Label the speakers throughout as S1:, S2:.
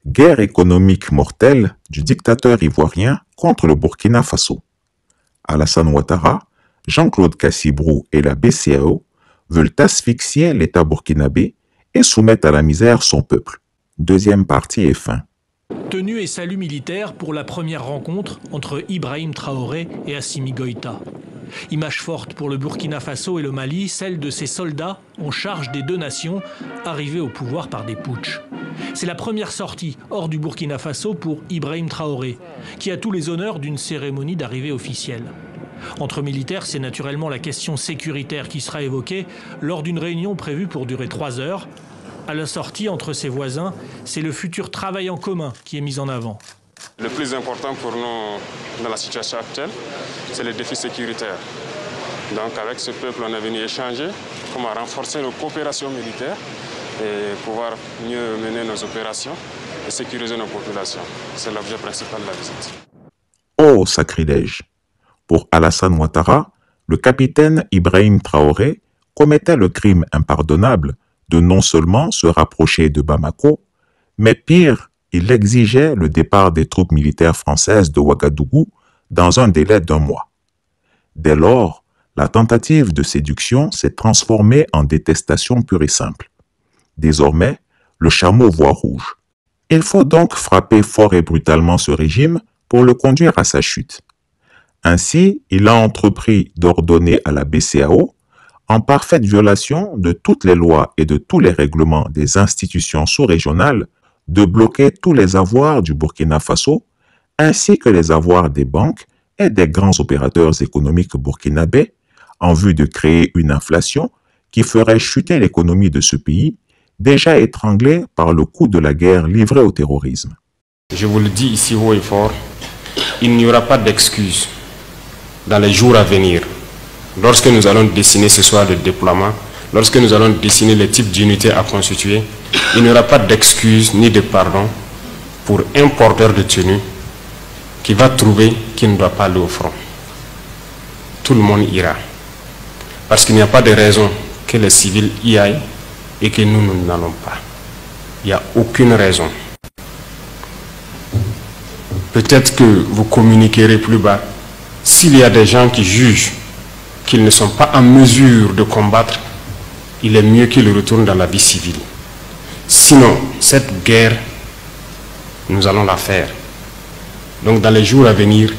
S1: Guerre économique mortelle du dictateur ivoirien contre le Burkina Faso. Alassane Ouattara, Jean-Claude Cassibrou et la BCEAO veulent asphyxier l'État burkinabé et soumettre à la misère son peuple. Deuxième partie et fin.
S2: Tenue et salut militaire pour la première rencontre entre Ibrahim Traoré et Assimi Goïta. Image forte pour le Burkina Faso et le Mali, celle de ces soldats en charge des deux nations arrivés au pouvoir par des putschs. C'est la première sortie hors du Burkina Faso pour Ibrahim Traoré, qui a tous les honneurs d'une cérémonie d'arrivée officielle. Entre militaires, c'est naturellement la question sécuritaire qui sera évoquée lors d'une réunion prévue pour durer 3 heures. À la sortie, entre ses voisins, c'est le futur travail en commun qui est mis en avant.
S3: Le plus important pour nous dans la situation actuelle, c'est le défi sécuritaire. Donc avec ce peuple, on est venu échanger comment renforcer nos coopérations militaires et pouvoir mieux mener nos opérations et sécuriser nos populations. C'est l'objet principal de la visite.
S1: Oh, sacrilège! Pour Alassane Ouattara, le capitaine Ibrahim Traoré commettait le crime impardonnable de non seulement se rapprocher de Bamako, mais pire, il exigeait le départ des troupes militaires françaises de Ouagadougou dans un délai d'1 mois. Dès lors, la tentative de séduction s'est transformée en détestation pure et simple. Désormais, le chameau voit rouge. Il faut donc frapper fort et brutalement ce régime pour le conduire à sa chute. Ainsi, il a entrepris d'ordonner à la BCEAO, en parfaite violation de toutes les lois et de tous les règlements des institutions sous-régionales, de bloquer tous les avoirs du Burkina Faso, ainsi que les avoirs des banques et des grands opérateurs économiques burkinabés, en vue de créer une inflation qui ferait chuter l'économie de ce pays, déjà étranglé par le coup de la guerre livrée au terrorisme.
S4: Je vous le dis ici haut et fort, il n'y aura pas d'excuses dans les jours à venir. Lorsque nous allons dessiner ce soir le déploiement, lorsque nous allons dessiner les types d'unités à constituer, il n'y aura pas d'excuses ni de pardon pour un porteur de tenue qui va trouver qu'il ne doit pas aller au front. Tout le monde ira. Parce qu'il n'y a pas de raison que les civils y aillent et que nous n'allons pas. Il n'y a aucune raison. Peut-être que vous communiquerez plus bas. S'il y a des gens qui jugent qu'ils ne sont pas en mesure de combattre, il est mieux qu'ils retournent dans la vie civile. Sinon, cette guerre, nous allons la faire. Donc dans les jours à venir,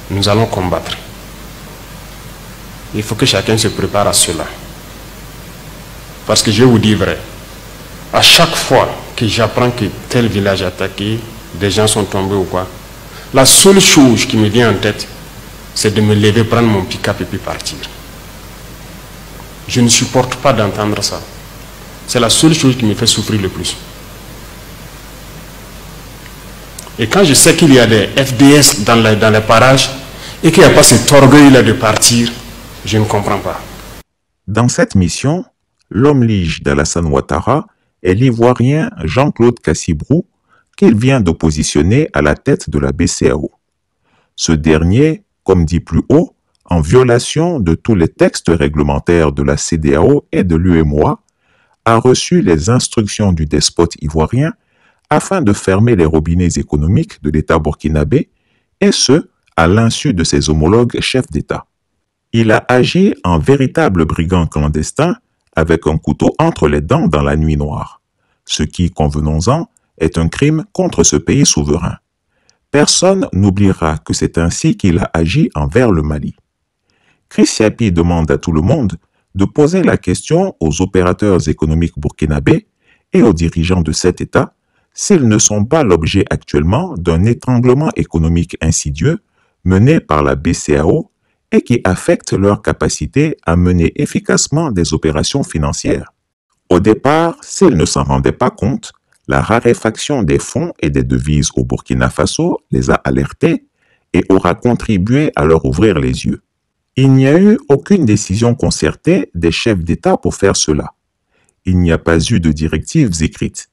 S4: nous allons combattre. Il faut que chacun se prépare à cela. Parce que je vous dis vrai, à chaque fois que j'apprends que tel village est attaqué, des gens sont tombés ou quoi, la seule chose qui me vient en tête, c'est de me lever, prendre mon pick-up et puis partir. Je ne supporte pas d'entendre ça. C'est la seule chose qui me fait souffrir le plus. Et quand je sais qu'il y a des FDS dans les parages et qu'il n'y a pas cet orgueil-là de partir, je ne comprends pas.
S1: Dans cette mission, l'homme lige d'Alassane Ouattara est l'Ivoirien Jean-Claude Cassibrou qu'il vient de positionner à la tête de la BCEAO. Ce dernier, comme dit plus haut, en violation de tous les textes réglementaires de la CEDEAO et de l'UEMOA, a reçu les instructions du despote ivoirien afin de fermer les robinets économiques de l'État burkinabé, et ce, à l'insu de ses homologues chefs d'État. Il a agi en véritable brigand clandestin avec un couteau entre les dents dans la nuit noire, ce qui, convenons-en, est un crime contre ce pays souverain. Personne n'oubliera que c'est ainsi qu'il a agi envers le Mali. Chris Yapi demande à tout le monde de poser la question aux opérateurs économiques burkinabés et aux dirigeants de cet État s'ils ne sont pas l'objet actuellement d'un étranglement économique insidieux mené par la BCEAO et qui affecte leur capacité à mener efficacement des opérations financières. Au départ, s'ils ne s'en rendaient pas compte, la raréfaction des fonds et des devises au Burkina Faso les a alertés et aura contribué à leur ouvrir les yeux. Il n'y a eu aucune décision concertée des chefs d'État pour faire cela. Il n'y a pas eu de directives écrites.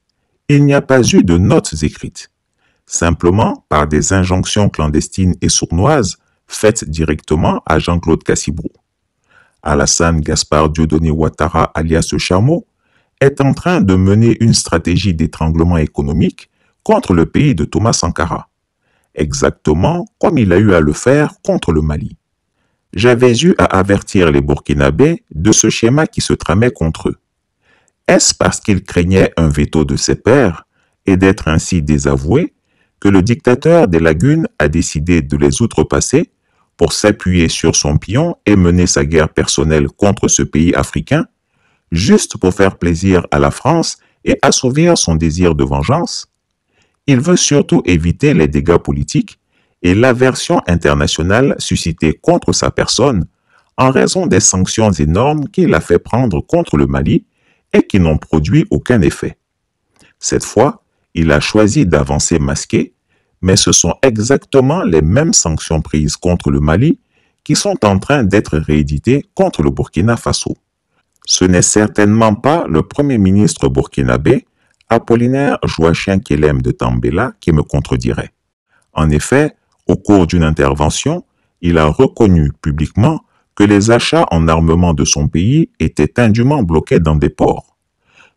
S1: Il n'y a pas eu de notes écrites. Simplement, par des injonctions clandestines et sournoises faites directement à Jean-Claude Cassibrou. Alassane Gaspard Dieudonné Ouattara, alias Chameau, est en train de mener une stratégie d'étranglement économique contre le pays de Thomas Sankara, exactement comme il a eu à le faire contre le Mali. J'avais eu à avertir les Burkinabés de ce schéma qui se tramait contre eux. Est-ce parce qu'ils craignaient un veto de ses pairs et d'être ainsi désavoués que le dictateur des lagunes a décidé de les outrepasser pour s'appuyer sur son pion et mener sa guerre personnelle contre ce pays africain, juste pour faire plaisir à la France et assouvir son désir de vengeance? Il veut surtout éviter les dégâts politiques et l'aversion internationale suscitée contre sa personne en raison des sanctions énormes qu'il a fait prendre contre le Mali et qui n'ont produit aucun effet. Cette fois, il a choisi d'avancer masqué, mais ce sont exactement les mêmes sanctions prises contre le Mali qui sont en train d'être rééditées contre le Burkina Faso. Ce n'est certainement pas le Premier ministre burkinabé, Apollinaire Joachim Kellem de Tambela, qui me contredirait. En effet, au cours d'une intervention, il a reconnu publiquement que les achats en armement de son pays étaient indûment bloqués dans des ports.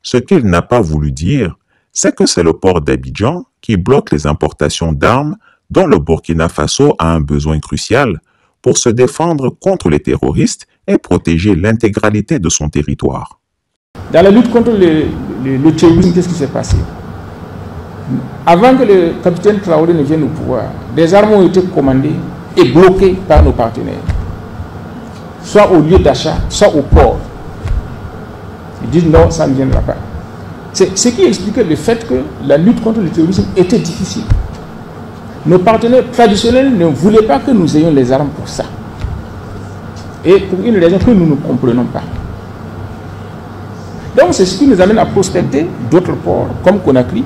S1: Ce qu'il n'a pas voulu dire, c'est que c'est le port d'Abidjan qui bloque les importations d'armes dont le Burkina Faso a un besoin crucial pour se défendre contre les terroristes et protéger l'intégralité de son territoire.
S5: Dans la lutte contre le terrorisme, qu'est-ce qui s'est passé? Avant que le capitaine Traoré ne vienne au pouvoir, des armes ont été commandées et bloquées par nos partenaires, soit au lieu d'achat, soit au port. Ils disent non, ça ne viendra pas. C'est ce qui expliquait le fait que la lutte contre le terrorisme était difficile. Nos partenaires traditionnels ne voulaient pas que nous ayons les armes pour ça. Et pour une raison que nous ne comprenons pas. Donc c'est ce qui nous amène à prospecter d'autres ports, comme Conakry.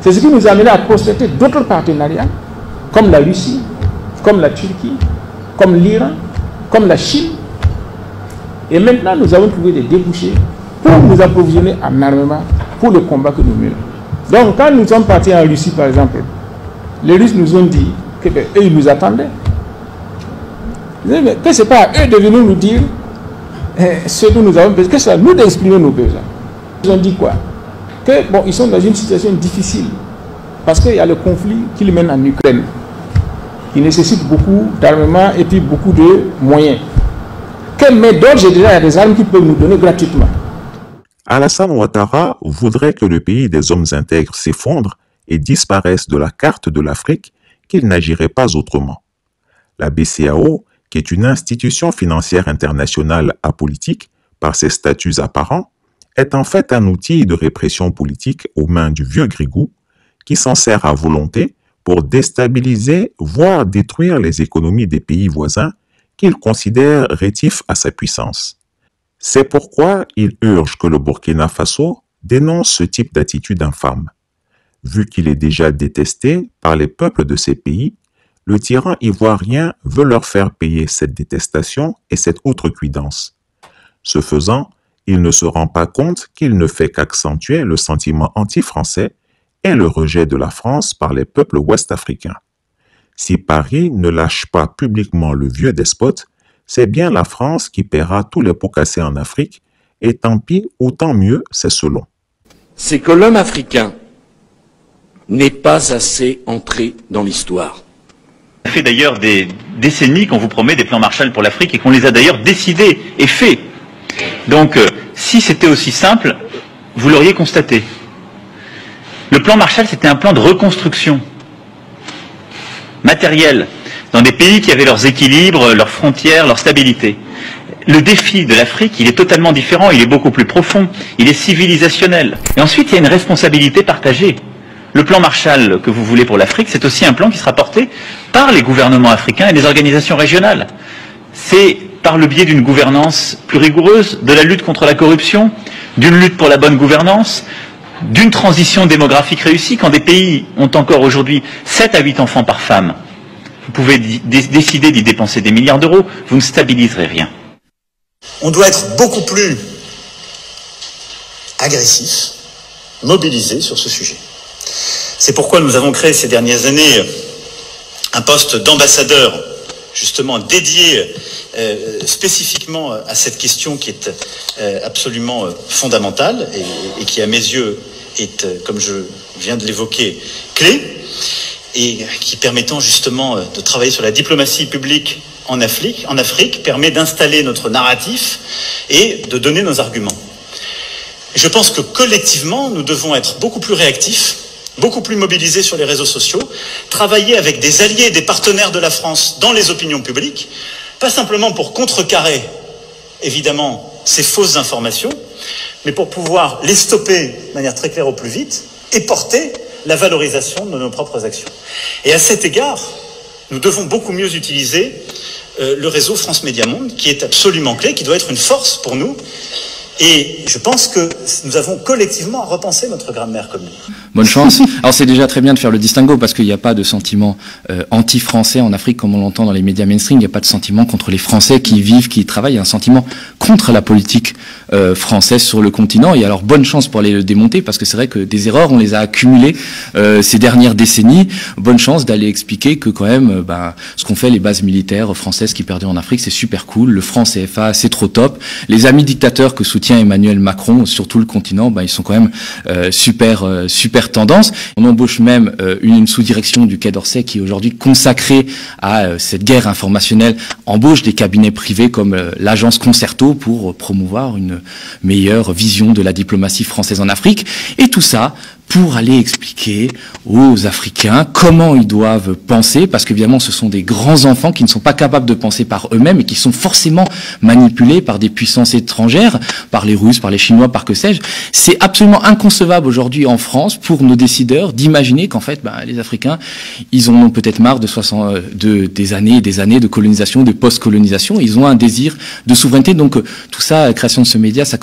S5: C'est ce qui nous amène à prospecter d'autres partenariats, comme la Russie, comme la Turquie, comme l'Iran, comme la Chine. Et maintenant, nous avons trouvé des débouchés pour nous approvisionner en armement pour le combat que nous menons. Donc, quand nous sommes partis en Russie, par exemple, les Russes nous ont dit qu'eux, ils nous attendaient. Que ce n'est pas à eux de venir nous dire ce que nous avons besoin, que c'est à nous d'exprimer nos besoins. Ils ont dit quoi? Que, bon, ils sont dans une situation difficile parce qu'il y a le conflit qu'ils mènent en Ukraine qui nécessite beaucoup d'armement et puis beaucoup de moyens. Mais d'ores et déjà, il y a des armes qu'ils peuvent nous donner gratuitement.
S1: Alassane Ouattara voudrait que le pays des hommes intègres s'effondre et disparaisse de la carte de l'Afrique, qu'il n'agirait pas autrement. La BCEAO, qui est une institution financière internationale apolitique par ses statuts apparents, est en fait un outil de répression politique aux mains du vieux Grigou, qui s'en sert à volonté pour déstabiliser, voire détruire les économies des pays voisins qu'il considère rétifs à sa puissance. C'est pourquoi il urge que le Burkina Faso dénonce ce type d'attitude infâme. Vu qu'il est déjà détesté par les peuples de ces pays, le tyran ivoirien veut leur faire payer cette détestation et cette outrecuidance. Ce faisant, il ne se rend pas compte qu'il ne fait qu'accentuer le sentiment anti-français et le rejet de la France par les peuples ouest-africains. Si Paris ne lâche pas publiquement le vieux despote, c'est bien la France qui paiera tous les pots cassés en Afrique, et tant pis ou tant mieux, c'est selon.
S6: C'est que l'homme africain n'est pas assez entré dans l'histoire.
S7: Ça fait d'ailleurs des décennies qu'on vous promet des plans Marshall pour l'Afrique et qu'on les a d'ailleurs décidés et faits. Donc, si c'était aussi simple, vous l'auriez constaté. Le plan Marshall, c'était un plan de reconstruction matérielle dans des pays qui avaient leurs équilibres, leurs frontières, leur stabilité. Le défi de l'Afrique, il est totalement différent, il est beaucoup plus profond, il est civilisationnel. Et ensuite, il y a une responsabilité partagée. Le plan Marshall que vous voulez pour l'Afrique, c'est aussi un plan qui sera porté par les gouvernements africains et les organisations régionales. C'est par le biais d'une gouvernance plus rigoureuse, de la lutte contre la corruption, d'une lutte pour la bonne gouvernance, d'une transition démographique réussie. Quand des pays ont encore aujourd'hui 7 à 8 enfants par femme, vous pouvez décider d'y dépenser des milliards d'euros, vous ne stabiliserez rien.
S8: On doit être beaucoup plus agressif, mobilisé sur ce sujet. C'est pourquoi nous avons créé ces dernières années un poste d'ambassadeur justement dédié spécifiquement à cette question qui est absolument fondamentale et qui à mes yeux est, comme je viens de l'évoquer, clé, et qui permettant justement de travailler sur la diplomatie publique en Afrique permet d'installer notre narratif et de donner nos arguments. Je pense que collectivement, nous devons être beaucoup plus réactifs, beaucoup plus mobilisés sur les réseaux sociaux, travailler avec des alliés et des partenaires de la France dans les opinions publiques, pas simplement pour contrecarrer, évidemment, ces fausses informations, mais pour pouvoir les stopper de manière très claire au plus vite et porter la valorisation de nos propres actions. Et à cet égard, nous devons beaucoup mieux utiliser le réseau France Média Monde, qui est absolument clé, qui doit être une force pour nous. Et je pense que nous avons collectivement à repenser notre grammaire commune.
S9: Bonne chance. Alors c'est déjà très bien de faire le distinguo parce qu'il n'y a pas de sentiment anti-français en Afrique comme on l'entend dans les médias mainstream. Il n'y a pas de sentiment contre les Français qui vivent, qui travaillent. Il y a un sentiment contre la politique française sur le continent. Et alors bonne chance pour aller le démonter parce que c'est vrai que des erreurs on les a accumulées ces dernières décennies. Bonne chance d'aller expliquer que quand même ce qu'ont fait les bases militaires françaises qui perdaient en Afrique c'est super cool. Le franc CFA c'est trop top. Les amis dictateurs que soutient Emmanuel Macron sur tout le continent, ils sont quand même super tendance. On embauche même une sous-direction du Quai d'Orsay qui est aujourd'hui consacrée à cette guerre informationnelle, embauche des cabinets privés comme l'agence Concerto pour promouvoir une meilleure vision de la diplomatie française en Afrique. Et tout ça pour aller expliquer aux Africains comment ils doivent penser, parce qu'évidemment ce sont des grands enfants qui ne sont pas capables de penser par eux-mêmes et qui sont forcément manipulés par des puissances étrangères, par les Russes, par les Chinois, par que sais-je. C'est absolument inconcevable aujourd'hui en France pour nos décideurs d'imaginer qu'en fait les Africains, ils en ont peut-être marre des années et des années de colonisation, de post-colonisation, ils ont un désir de souveraineté. Donc tout ça, la création de ce média, ça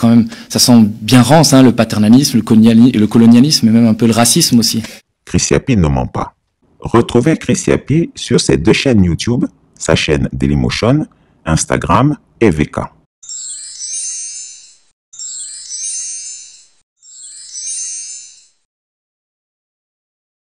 S9: sent bien rance, le paternalisme, le colonialisme, même un peu le racisme aussi.
S1: Chris Yapi ne ment pas. Retrouvez Chris Yapi sur ses 2 chaînes YouTube, sa chaîne Dailymotion, Instagram et VK.